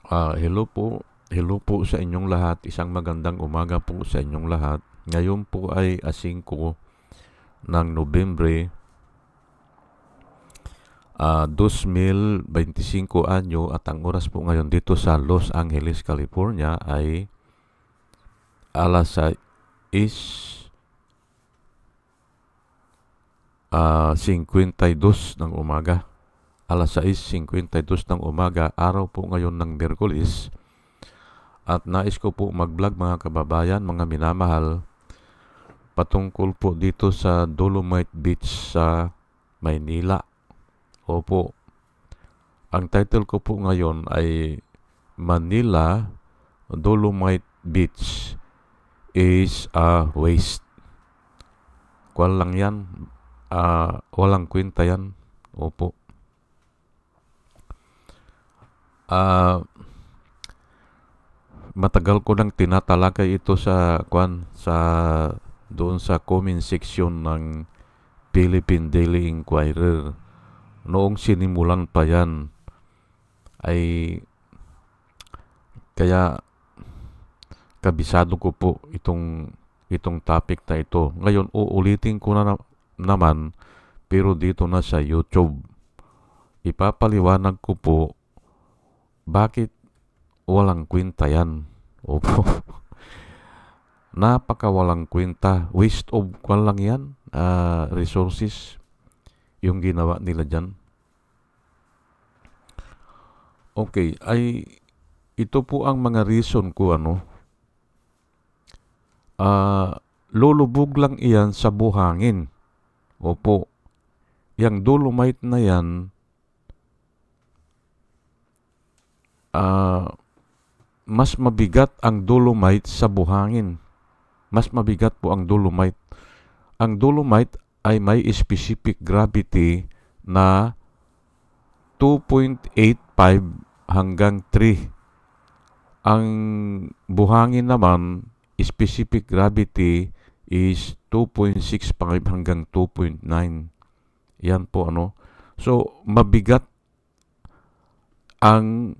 Hello po. Hello po sa inyong lahat. Isang magandang umaga po sa inyong lahat. Ngayon po ay 5 ng Nobyembre, 2025 anyo at ang oras po ngayon dito sa Los Angeles, California ay alas 6:52 ng umaga. Alas 6:52 ng umaga, araw po ngayon ng Miyerkules. At nais ko po mag-vlog mga kababayan, mga minamahal, patungkol po dito sa Dolomite Beach sa Maynila. Opo, ang title ko po ngayon ay Manila Dolomite Beach is a waste. Kuwan lang yan, walang kwenta yan. Opo. Matagal ko nang tinatalakay ito sa doon sa comment section ng Philippine Daily Inquirer. Noong sinimulan pa yan ay kaya kabisado ko po itong topic na ito. Ngayon uulitin ko naman pero dito na sa YouTube. Ipapaliwanag ko po bakit walang kwenta yan. Opo. Napaka walang kwenta. Waste of kwan lang yan. Resources yung ginawa nila dyan. Okay. Ito po ang mga reason ko lulubog lang iyan sa buhangin. Opo. Yang dolomite na yan mas mabigat ang dolomite sa buhangin. Mas mabigat po ang dolomite. Ang dolomite ay may specific gravity na 2.85 hanggang 3. Ang buhangin naman, specific gravity is 2.65 hanggang 2.9. Yan po So, mabigat ang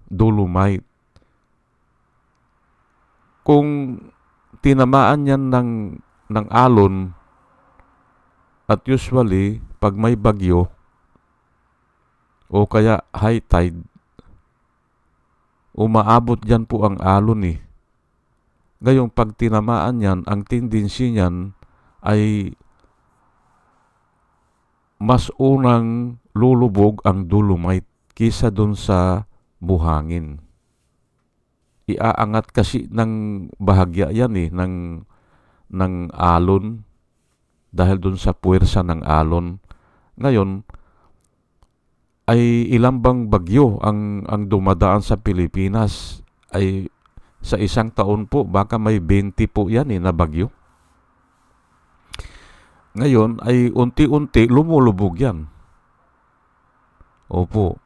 dolomite. Kung tinamaan yan ng alon, at usually pag may bagyo o kaya high tide, umaabot dyan po ang alon . Ngayong pag tinamaan yan, ang tendency niyan ay mas unang lulubog ang dolomite kisa dun sa buhangin. Iaangat kasi ng bahagya yan ng alon dahil dun sa puwersa ng alon. Ngayon ay ilang bang bagyo ang dumadaan sa Pilipinas ay sa isang taon po baka may 20 po yan na bagyo. Ngayon ay unti-unti lumulubog yan. Opo.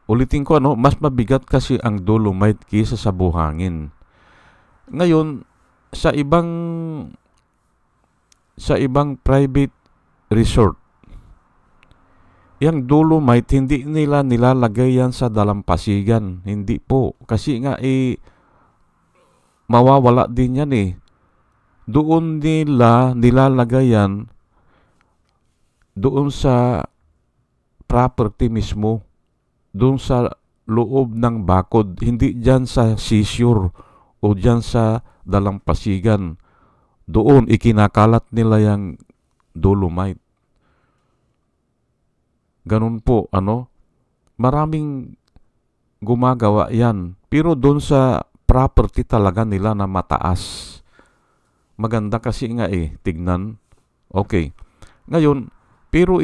Ulitin ko mas mabigat kasi ang dolomite kaysa sa buhangin. Ngayon, sa ibang private resort, yung dolomite hindi nila nilalagay yan sa dalampasigan. Hindi po. Kasi nga mawawala din yan . Doon nila nilalagay yan doon sa property mismo. Doon sa loob ng bakod, hindi dyan sa seashore o dyan sa dalampasigan. Doon ikinakalat nila yung dolomite. Ganun po, maraming gumagawa yan. Pero doon sa property talaga nila na mataas. Maganda kasi nga tignan. Okay. Ngayon, pero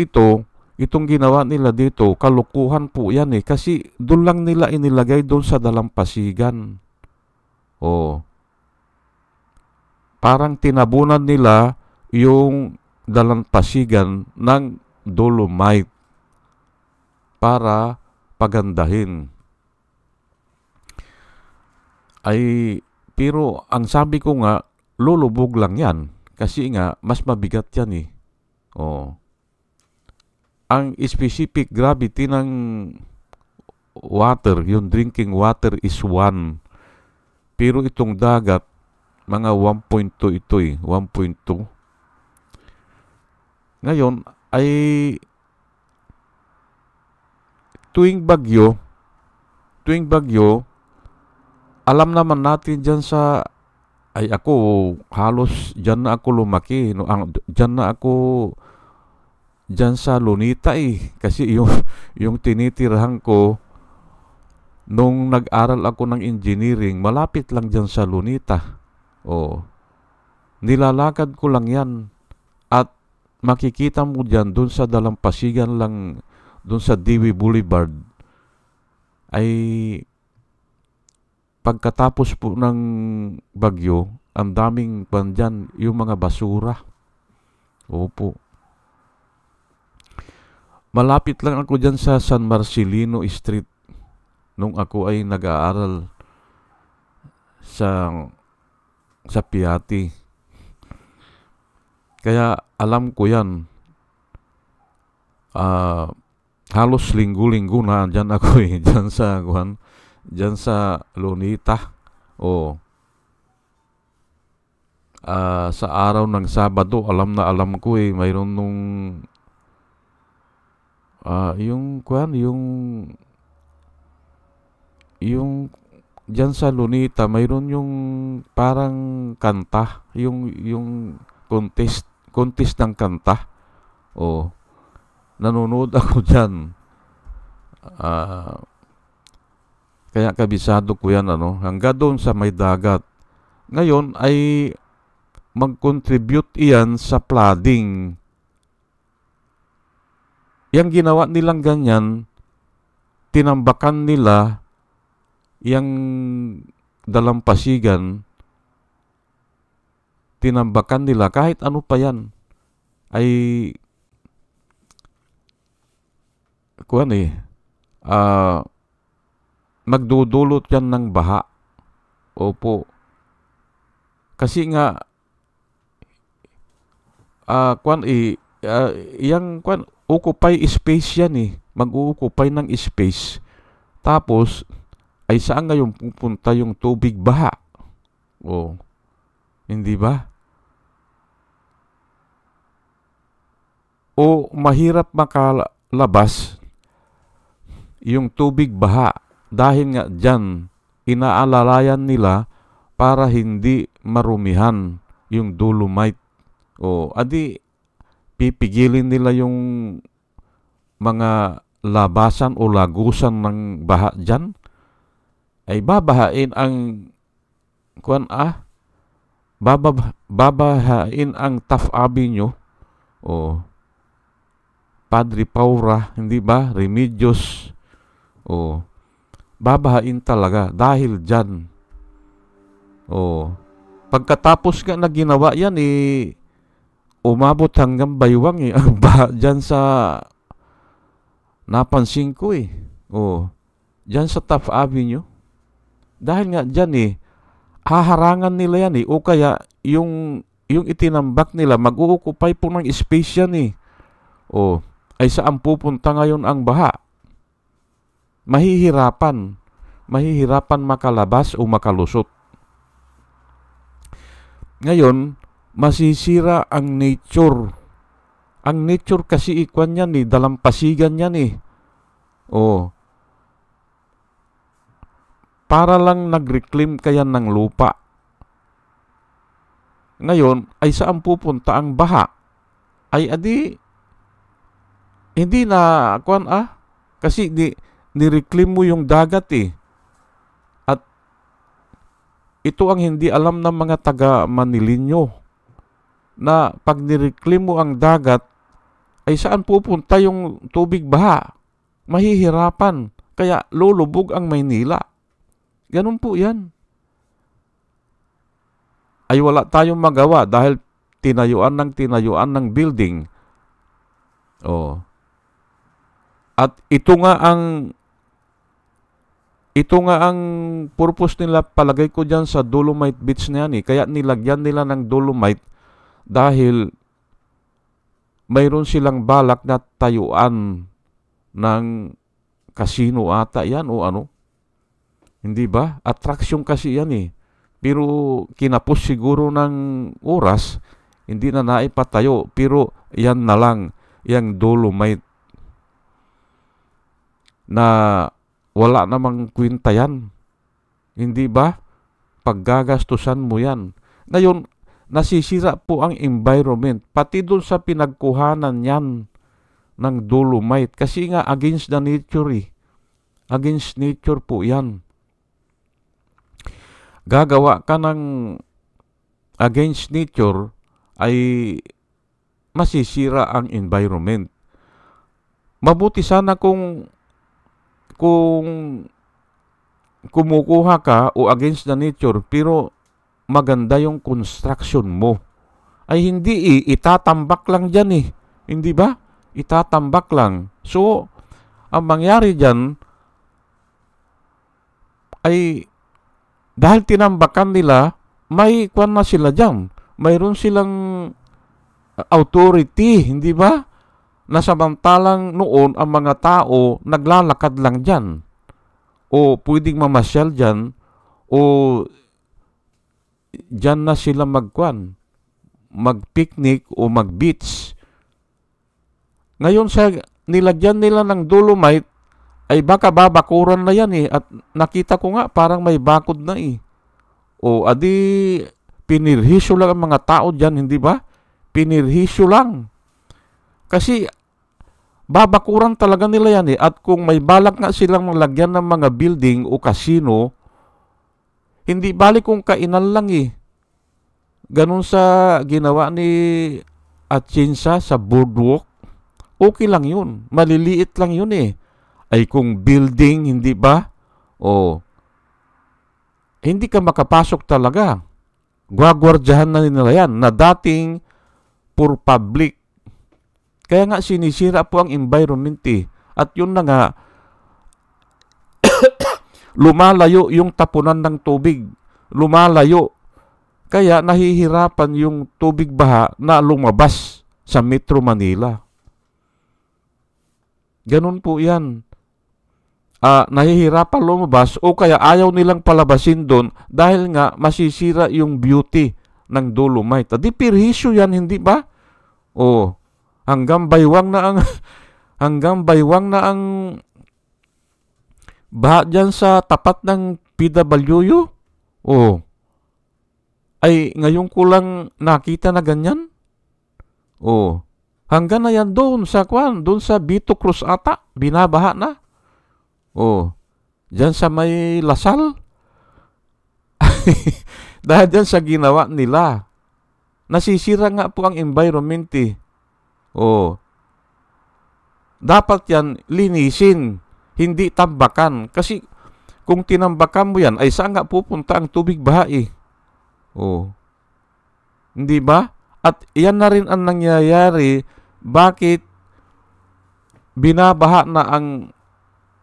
itong ginawa nila dito, kalukuhan po yan kasi doon lang nila inilagay doon sa dalampasigan. Parang tinabunan nila yung dalampasigan ng dolomite para pagandahin. Pero ang sabi ko nga, lulubog lang yan kasi nga mas mabigat yan . Ang specific gravity ng water, yung drinking water is 1. Pero itong dagat, mga 1.2 ito 1.2. Ngayon, ay tuwing bagyo, alam naman natin dyan sa, ay ako, halos dyan na ako lumaki. No, dyan sa Lunita Kasi yung tinitirahan ko, nung nag-aral ako ng engineering, malapit lang dyan sa Lunita. Nilalakad ko lang yan. At makikita mo dyan, dun sa dalampasigan lang, dun sa Dewey Boulevard, ay pagkatapos po ng bagyo, ang daming dyan, yung mga basura. Opo. Malapit lang ako dyan sa San Marcelino Street nung ako ay nag-aaral sa Piatti. Kaya alam ko yan. Halos linggo-linggo na dyan ako dyan sa Lunita. Sa araw ng Sabado, alam ko mayroon nung yung dyan sa Lunita, mayroon yung parang kanta, yung contest ng kanta. Nanonood ako dyan. Kaya kabisado ko yan, hanggang doon sa may dagat. Ngayon ay mag-contribute iyan sa flooding. Yang ginawa nilang ganyan, tinambakan nila yang dalampasigan, tinambakan nila kahit ano pa yan, ay magdudulot yan ng baha. Opo. Kasi nga, occupy space yan mag-occupy ng space. Tapos, ay saan ngayon pupunta yung tubig baha? Hindi ba? O mahirap makalabas yung tubig baha dahil nga dyan inaalalayan nila para hindi marumihan yung dolomite. Adi pipigilin nila yung mga labasan o lagusan ng baha dyan, ay babahain ang babahain ang Taft Avenue, Padre Paura, hindi ba? Remedios, babahain talaga dahil dyan. Pagkatapos nga na ginawa yan, umabot hanggang Baywang ang baha dyan sa, napansin ko dyan sa Taft Avenue. Dahil nga dyan haharangan nila yan o kaya yung itinambak nila, mag-uukupay po ng space yan ay saan pupunta ngayon ang baha? Mahihirapan makalabas o makalusot. Ngayon, masisira ang nature. Ang nature kasi ikwan yan dalampasigan yan para lang nag-reclaim kaya ng lupa. Ngayon, ay saan pupunta ang baha? Ay adi, hindi na, kasi ni-reclaim mo yung dagat At ito ang hindi alam ng mga taga Manilinyo, na pag ni-reclaim mo ang dagat, ay saan pupunta yung tubig baha? Mahihirapan. Kaya lulubog ang Maynila. Ganun po yan. Ay wala tayong magawa dahil tinayuan ng building. At ito nga ang purpose nila, palagay ko dyan sa Dolomite Beach na yan Kaya nilagyan nila ng Dolomite dahil mayroon silang balak na tayuan ng casino ata yan o ano. Hindi ba? Attraction kasi yan eh. Pero kinapos siguro ng oras, hindi na naipatayo. Pero yan na lang, yung Dolomite na wala namang kwenta yan. Hindi ba? Paggagastusan mo yan. Ngayon, nasisira po ang environment. Pati doon sa pinagkuhanan yan ng Dolomite. Kasi nga against the nature eh. Against nature po yan. Gagawa ka ng against nature ay masisira ang environment. Mabuti sana kung kumukuha ka o against the nature pero maganda yung construction mo. Ay hindi itatambak lang dyan eh. Hindi ba? Itatambak lang. So, ang mangyari dyan ay dahil tinambakan nila, may kwan na sila dyan. Mayroon silang authority, hindi ba? Nasamantalang noon ang mga tao naglalakad lang dyan. O pwedeng mamasyal dyan. O dyan na sila magkwan. Mag-picnic o mag-beach. Ngayon sa nilagyan nila ng Dolomite, ay baka babakuran na yan eh. At nakita ko nga parang may bakod na eh. O adi pinirhisyo lang ang mga tao dyan, hindi ba? Pinirhisyo lang. Kasi babakuran talaga nila yan eh. At kung may balak nga silang maglagyan ng mga building o casino, hindi balik kung kainan lang eh. Ganun sa ginawa ni Atienza sa boardwalk, okay lang yun. Maliliit lang yun eh. Ay kung building, hindi ba? O hindi ka makapasok talaga. Gwagwardyahan na nila yan na dating for public. Kaya nga sinisira po ang environment eh. At yun na nga, lumalayo yung tapunan ng tubig. Lumalayo. Kaya nahihirapan yung tubig baha na lumabas sa Metro Manila. Ganun po yan. Nahihirapan lumabas o kaya ayaw nilang palabasin doon dahil nga masisira yung beauty ng Dolomite. Di pirhisyo yan, hindi ba? O, hanggang baywang na ang baha dyan sa tapat ng PWU. O, ay ngayon ko lang nakita na ganyan. O, hanggang na yan doon sa Vito Cruz ata, binabaha na. Oh, dyan sa may Lasal. Dahil dyan sa ginawa nila. Nasisira nga po ang environment eh. Oh, dapat yan linisin, hindi tambakan. Kasi kung tinambakan mo yan, ay saan nga pupunta ang tubig baha eh. Oh, hindi ba? At yan na rin ang nangyayari. Bakit binabaha na ang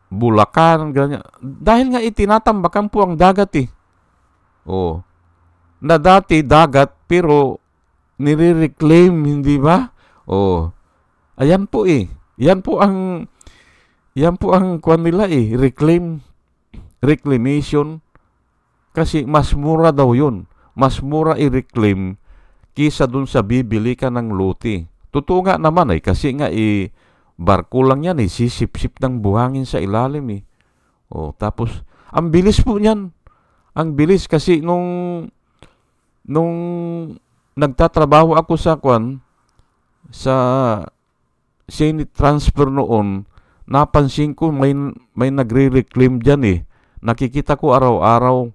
Bulacan, ganyan. Dahil nga itinatambakan po ang dagat eh. Oh. Na dati dagat pero nire-reclaim, hindi ba? Oh. Ayan po eh. Yan po ang kwan nila eh, reclamation. Kasi mas mura daw yun. Mas mura i-reclaim kisa dun sa bibili ka ng lote. Totoo nga naman eh, kasi nga barko lang yan eh, sisip-sip ng buhangin sa ilalim eh. O, tapos, ang bilis po niyan. Ang bilis kasi nung nagtatrabaho ako sa Senate transfer noon, napansin ko may nagre-reclaim dyan eh. Nakikita ko araw-araw.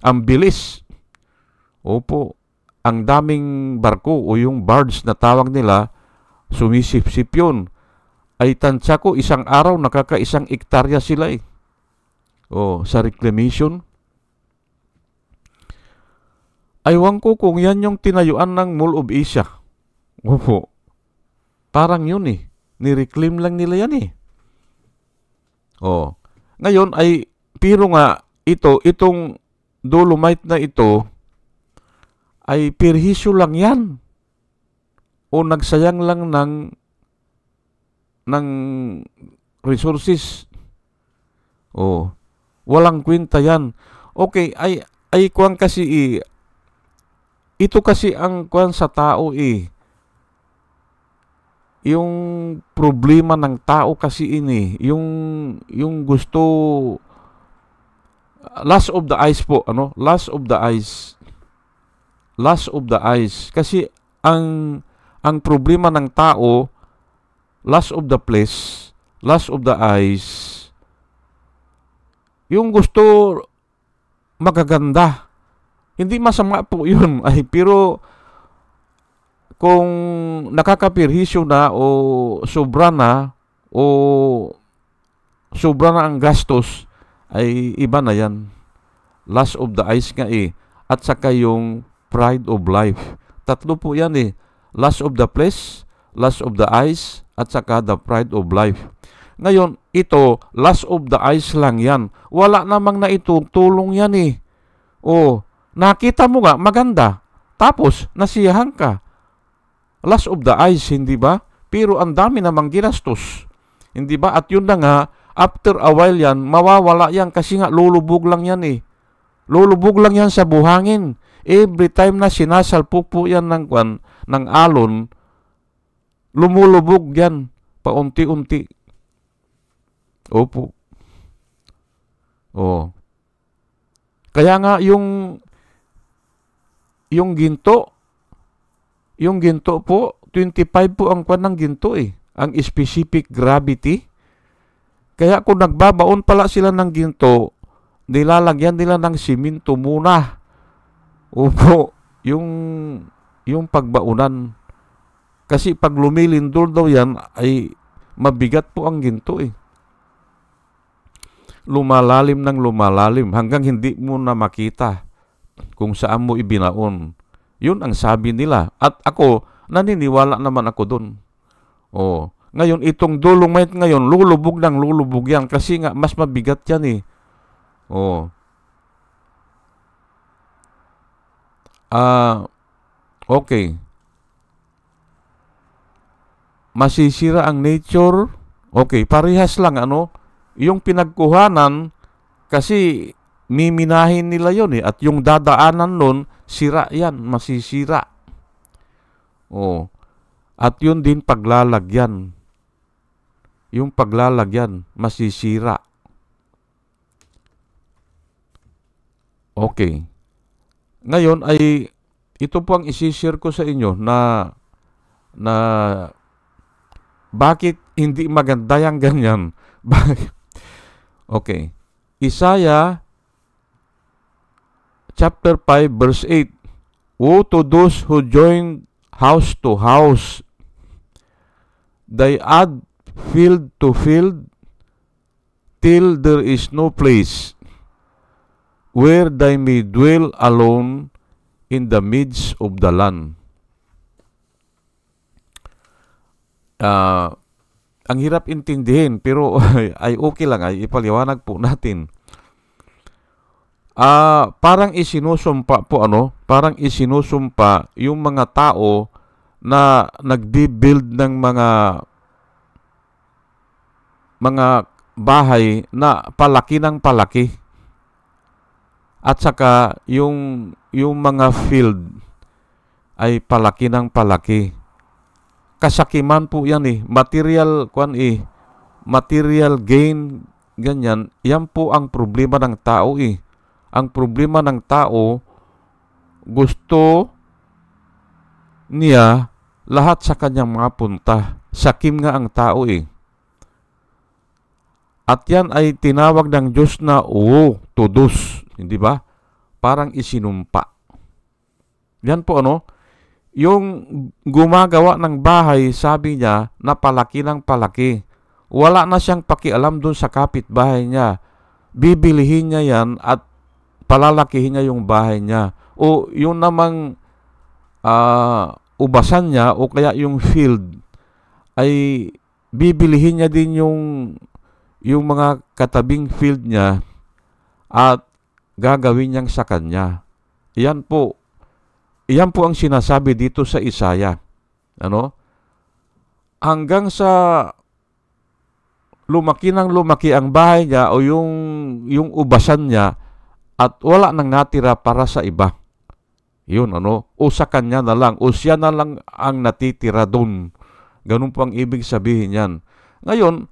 Ang bilis. Opo, ang daming barko o yung barge na tawag nila, sumisip-sip yun. Ay tansya ko, isang araw, nakaka-1 hektarya sila eh. O, sa reclamation. Aywan ko kung yan yung tinayuan ng Mall of Asia. Opo. Parang yun eh. Ni-reclaim lang nila yan eh. O. Ngayon ay, pero nga, itong Dolomite na ito, ay perhisyo lang yan. O nagsayang lang ng resources. Oh, walang kwenta yan. Okay, ay kuwan kasi ito kasi ang kuwan sa tao yung problema ng tao kasi yung gusto, last of the eyes po, last of the eyes. Last of the eyes. Kasi ang problema ng tao, last of the flesh, last of the eyes, yung gusto magaganda. Hindi masama po yun. Pero kung nakakapirhisyo na o sobra na ang gastos, ay iba na yan. Lust of the eyes nga At saka yung pride of life. Tatlo po yan Lust of the flesh, lust of the eyes, at saka the pride of life. Ngayon, ito, lust of the eyes lang yan. Wala namang naitutulong yan nakita mo nga, maganda. Tapos, nasiyahan ka. Lust of the eyes, hindi ba? Pero ang dami namang ginastos. Hindi ba? At yun na nga, after a while yan, mawawala yan kasi nga lulubog lang yan Lulubog lang yan sa buhangin. Every time na sinasalpok po yan ng alon, lumulubog yan paunti-unti. Opo. Kaya nga yung ginto po, 25 po ang kwan ng ginto ang specific gravity. Kaya kung nagbabaon pala sila ng ginto, nilalagyan nila ng simento muna. Opo, yung pagbaunan. Kasi pag lumilindol daw yan, ay mabigat po ang ginto Lumalalim ng lumalalim hanggang hindi mo na makita kung saan mo ibinaon. Yun ang sabi nila. At ako, naniniwala naman ako dun. Ngayon, itong dolomite ngayon, lulubog yan kasi nga mas mabigat yan okay. Masisira ang nature. Okay, parehas lang yung pinagkuhanan kasi miminahin nila yon at yung dadaanan nun, sira yan, masisira. At yun din paglalagyan. Yung paglalagyan, masisira. Okay. Ngayon ay ito po ang isishare ko sa inyo na bakit hindi maganda yung ganyan. Okay. Isaiah chapter 5 verse 8. Woe to those who join house to house. They add field to field till there is no place where they may dwell alone in the midst of the land. Ang hirap intindihin pero ay okay lang, ay ipaliwanag po natin. Parang isinusumpa po parang isinusumpa yung mga tao na nagbi-build ng mga bahay na palaki ng palaki. At saka yung mga field ay palaki ng palaki. Kasakiman po yan material material gain, ganyan. Yan po ang problema ng tao Ang problema ng tao, gusto niya lahat sa kanyang mga punta. Sakim nga ang tao At yan ay tinawag ng Diyos na todos, hindi ba? Parang isinumpa. Yan po yung gumagawa ng bahay, sabi niya, na palaki ng palaki. Wala na siyang pakialam dun sa kapitbahay niya. Bibilihin niya yan at palalakihin niya yung bahay niya. O yung namang ubasan niya o kaya yung field, ay bibilihin niya din yung mga katabing field niya at gagawin niyang sa kanya. Iyan po ang sinasabi dito sa Isaiah. Hanggang sa lumaki ng lumaki ang bahay niya o yung ubasan niya at wala nang natira para sa iba. Yun, o sa kanya na lang, o siya na lang ang natitira doon. Ganun po ang ibig sabihin yan. Ngayon,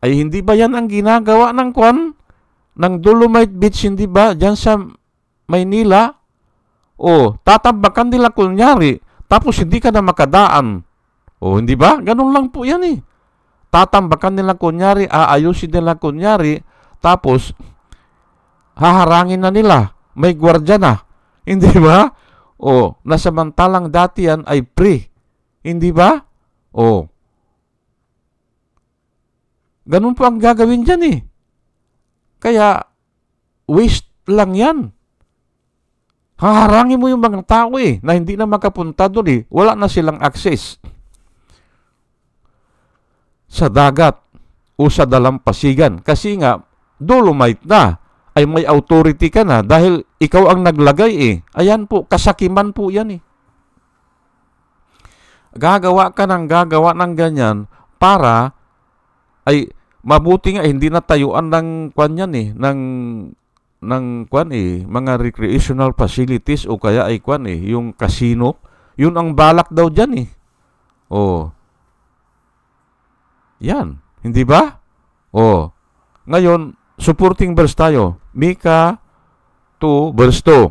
ay hindi ba yan ang ginagawa ng kwan? Ng Dolomite Beach, hindi ba? Diyan sa Maynila? O, tatambakan nila kunyari, tapos hindi ka na makadaan. O, hindi ba? Ganun lang po yan eh. Tatambakan nila kunyari, aayusin nila kunyari, tapos haharangin na nila. May gwardya na. Hindi ba? O, nasamantalang dati yan ay free. Hindi ba? O, ganun po ang gagawin dyan eh. Kaya, waste lang yan. Haharangin mo yung mga tao eh, na hindi na makapunta doon eh. Wala na silang access sa dagat o sa dalampasigan. Kasi nga, Dolomite na, ay may authority ka na dahil ikaw ang naglagay eh. Ayan po, kasakiman po yan eh. Gagawa ng ganyan para ay mabuti nga hindi na tayuan ng kwan yan eh, ng kwan eh, mga recreational facilities o kaya ay kwan eh, yung casino. Yun ang balak daw dyan eh. Oh. Yan, hindi ba? Oh. Ngayon, supporting verse tayo. Mika 2 verse 2.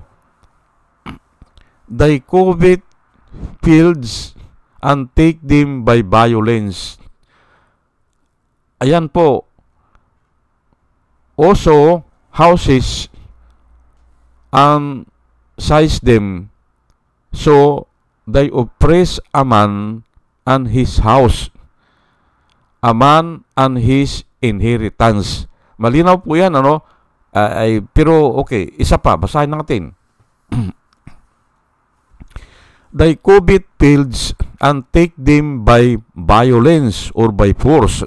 Thy covet fields and take them by violence. Ayan po. Also, houses and seize them. So, they oppress a man and his house, a man and his inheritance. Malinaw po yan, pero okay, isa pa, basahin natin. Thy covet fields and take them by violence or by force.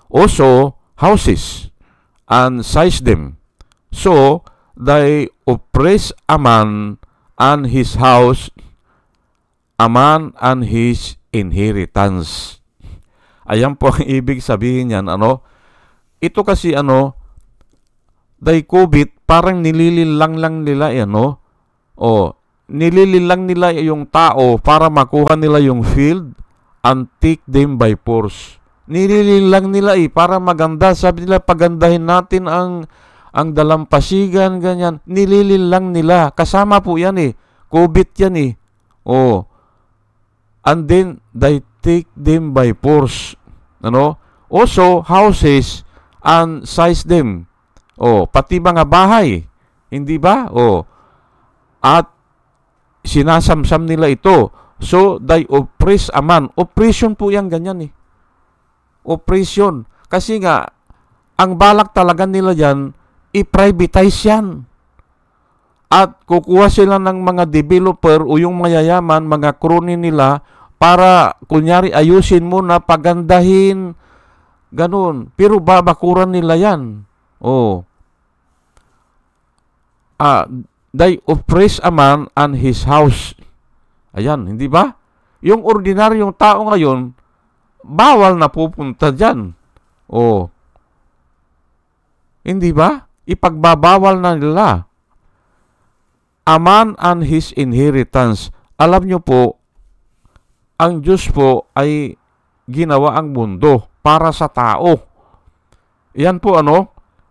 Also, houses and seize them. So, they oppress a man and his house, a man and his inheritance. Ayan po ang ibig sabihin yan, Ito kasi thy covet, parang nilililang lang nila nilililang nila yung tao para makuha nila yung field and take them by force. Nilililang nila para maganda. Sabi nila, pagandahin natin ang dalampasigan, ganyan. Nilililang nila. Kasama po yan covet yan and then they take them by force. Also, houses and seize them. Pati mga bahay. Hindi ba? At sinasamsam nila ito. So, they oppress a man. Oppression po yan, ganyan Oppression. Kasi nga, ang balak talaga nila yan, i-privatize yan. At kukuha sila ng mga developer o yung mayayaman, mga crony nila, para, kunyari, ayusin mo na pagandahin, ganun. Pero babakuran nila yan. They oppress a man and his house. Ayan, hindi ba? Yung ordinaryong tao ngayon, bawal na pupunta dyan. Hindi ba? Ipagbabawal na nila. A man and his inheritance. Alam nyo po, ang Diyos po ay ginawa ang mundo para sa tao. Yan po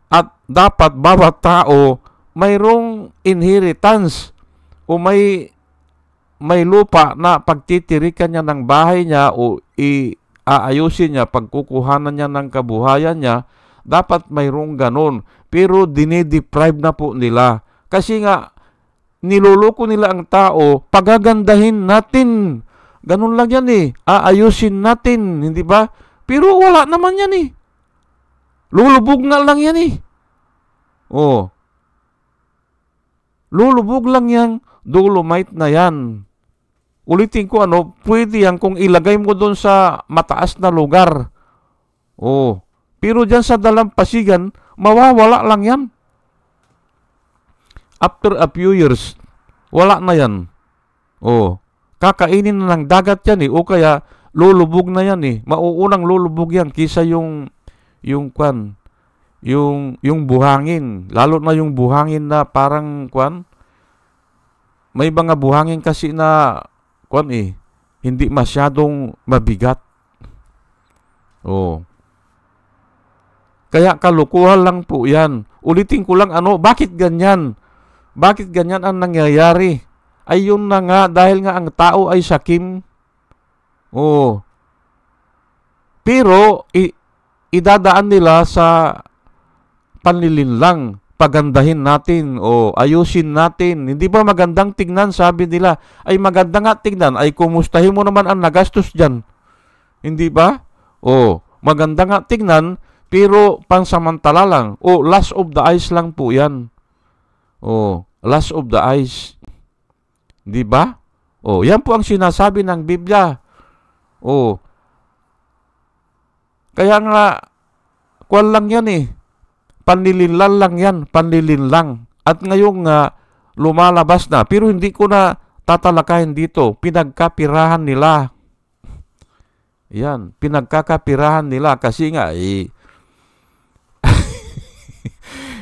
at dapat bawat tao mayroong inheritance o may lupa na pagtitirikan niya ng bahay niya o aayusin niya, pagkukuhanan niya ng kabuhayan niya, dapat mayroong ganon. Pero dinideprive na po nila. Kasi nga, niloloko nila ang tao, pagagandahin natin. Ganon lang yan aayusin natin, hindi ba? Pero wala naman yan lulubog na lang yan lulubog lang yan, Dolomite na yan. Ulitin ko pwede yan kung ilagay mo doon sa mataas na lugar. Pero dyan sa dalampasigan, mawawala lang yan. After a few years, wala na yan. Kakainin na ng dagat yan o kaya lulubog na yan Mauunang lulubog yan kisa yung yung kwan, yung buhangin, lalo na yung buhangin na parang kwan, may mga buhangin kasi na kwan hindi masyadong mabigat. Oh. Kaya kalukuhan lang po yan. Ulitin ko lang bakit ganyan? Bakit ganyan ang nangyayari? Ay yun na nga, dahil nga ang tao ay sakim. Oh. Pero, idadaan nila sa panlilinlang. Pagandahin natin o ayusin natin. Hindi ba magandang tingnan? Sabi nila, ay maganda nga tingnan. Ay kumustahin mo naman ang nagastos dyan. Hindi ba? O, maganda nga tingnan, pero pansamantala lang. O, last of the eyes lang po yan. O, last of the eyes. Hindi ba? O, yan po ang sinasabi ng Biblia. O, kaya nga, kwan lang yan panlilinlang lang yan, panlilinlang. At ngayong lumalabas na, pero hindi ko na tatalakayin dito, pinagkapirahan nila. Yan, pinagkakapirahan nila kasi nga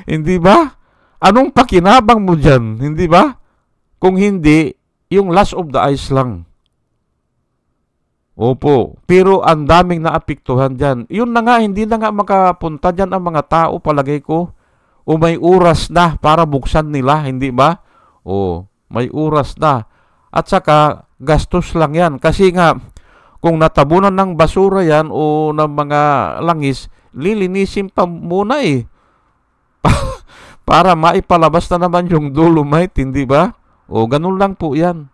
hindi ba? Anong pakinabang mo dyan? Hindi ba? Kung hindi, yung last of the eyes lang. Opo, pero ang daming naapektuhan dyan. Yun na nga, hindi na nga makapunta dyan ang mga tao, palagay ko. O may oras na para buksan nila, hindi ba? O, may oras na. At saka, gastos lang yan. Kasi nga, kung natabunan ng basura yan o ng mga langis, lilinisin pa muna para maipalabas na naman yung dolomite, hindi ba? O, ganun lang po yan.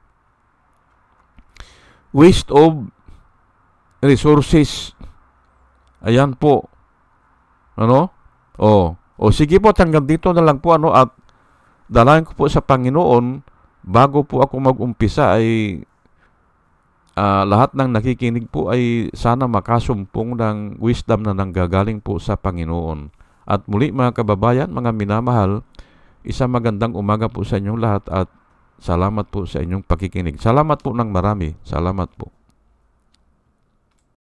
Waste of resources. Ayan po. O sige po, hanggang dito na lang po at dalangin ko po sa Panginoon bago po ako mag-umpisa ay lahat ng nakikinig po ay sana makasumpong ng wisdom na nanggagaling po sa Panginoon. At muli mga kababayan, mga minamahal, isang magandang umaga po sa inyong lahat at salamat po sa inyong pakikinig. Salamat po ng marami. Salamat po.